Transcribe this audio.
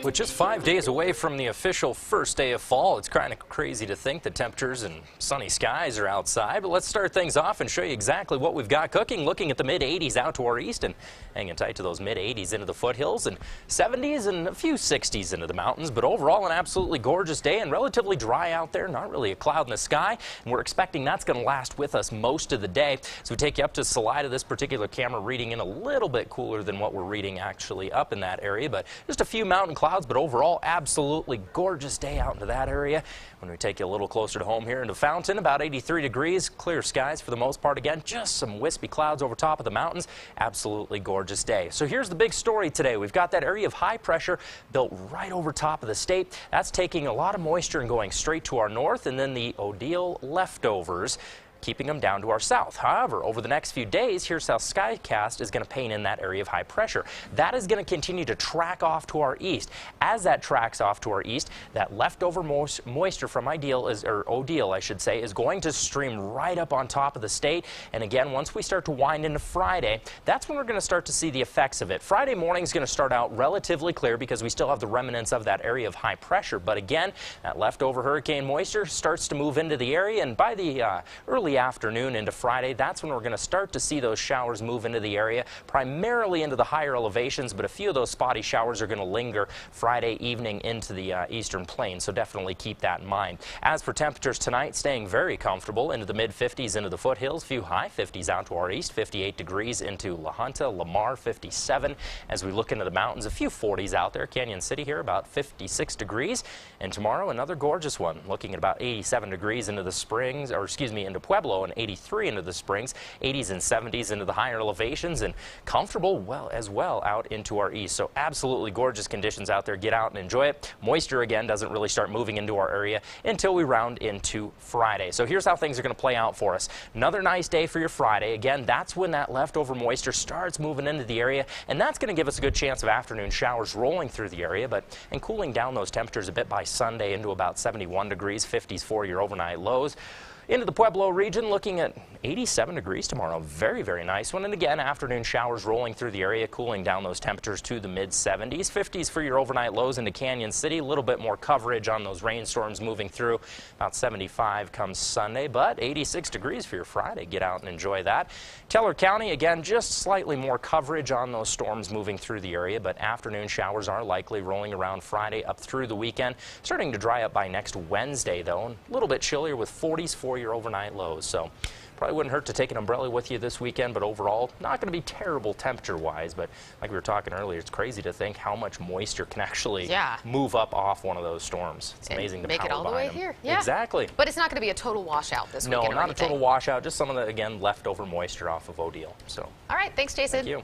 With just 5 days away from the official first day of fall, it's kind of crazy to think the temperatures and sunny skies are outside. But let's start things off and show you exactly what we've got cooking. Looking at the mid-80s out to our east and hanging tight to those mid-80s into the foothills, and 70s and a few 60s into the mountains. But overall, an absolutely gorgeous day and relatively dry out there. Not really a cloud in the sky. And we're expecting that's going to last with us most of the day. So we take you up to Salida. This particular camera reading in a little bit cooler than what we're reading actually up in that area. But just a few mountain clouds. But overall, absolutely gorgeous day out into that area. When we take you a little closer to home here into Fountain, about 83 degrees, clear skies for the most part. Again, just some wispy clouds over top of the mountains. Absolutely gorgeous day. So here's the big story today. We've got that area of high pressure built right over top of the state. That's taking a lot of moisture and going straight to our north, and then the Odile leftovers, keeping them down to our south. However, over the next few days, here's how Skycast is going to paint in that area of high pressure. That is going to continue to track off to our east. As that tracks off to our east, that leftover moisture from Odile, I should say, is going to stream right up on top of the state. And again, once we start to wind into Friday, that's when we're going to start to see the effects of it. Friday morning is going to start out relatively clear because we still have the remnants of that area of high pressure. But again, that leftover hurricane moisture starts to move into the area, and by the early afternoon into Friday, that's when we're going to start to see those showers move into the area, primarily into the higher elevations, but a few of those spotty showers are going to linger Friday evening into the eastern plains, so definitely keep that in mind. As for temperatures tonight, staying very comfortable into the mid-50s into the foothills, few high 50s out to our east, 58 degrees into La Junta, Lamar, 57. As we look into the mountains, a few 40s out there. Canyon City here, about 56 degrees. And tomorrow, another gorgeous one, looking at about 87 degrees into the Springs, or excuse me, into Pueblo, and 83 into the Springs, 80s and 70s into the higher elevations, and comfortable as well out into our east. So absolutely gorgeous conditions out there. Get out and enjoy it. Moisture again doesn't really start moving into our area until we round into Friday. So here's how things are going to play out for us. Another nice day for your Friday. Again, that's when that leftover moisture starts moving into the area, and that's going to give us a good chance of afternoon showers rolling through the area, and cooling down those temperatures a bit by Sunday into about 71 degrees, 50s for your overnight lows. Into the Pueblo region, looking at 87 degrees tomorrow. Very, very nice one. And again, afternoon showers rolling through the area, cooling down those temperatures to the mid-70s. 50s for your overnight lows into Canyon City. A little bit more coverage on those rainstorms moving through. About 75 comes Sunday, but 86 degrees for your Friday. Get out and enjoy that. Teller County, again, just slightly more coverage on those storms moving through the area, but afternoon showers are likely rolling around Friday up through the weekend. Starting to dry up by next Wednesday, though. And a little bit chillier with 40s for your overnight lows. So probably wouldn't hurt to take an umbrella with you this weekend, but overall not going to be terrible temperature wise. But like we were talking earlier, it's crazy to think how much moisture can actually move up off one of those storms. It's amazing to make it all the way here. Yeah. Exactly. But it's not going to be a total washout this weekend. No, not a total washout, just some of the, again, leftover moisture off of Odile. So all right, thanks Jason. Thank you.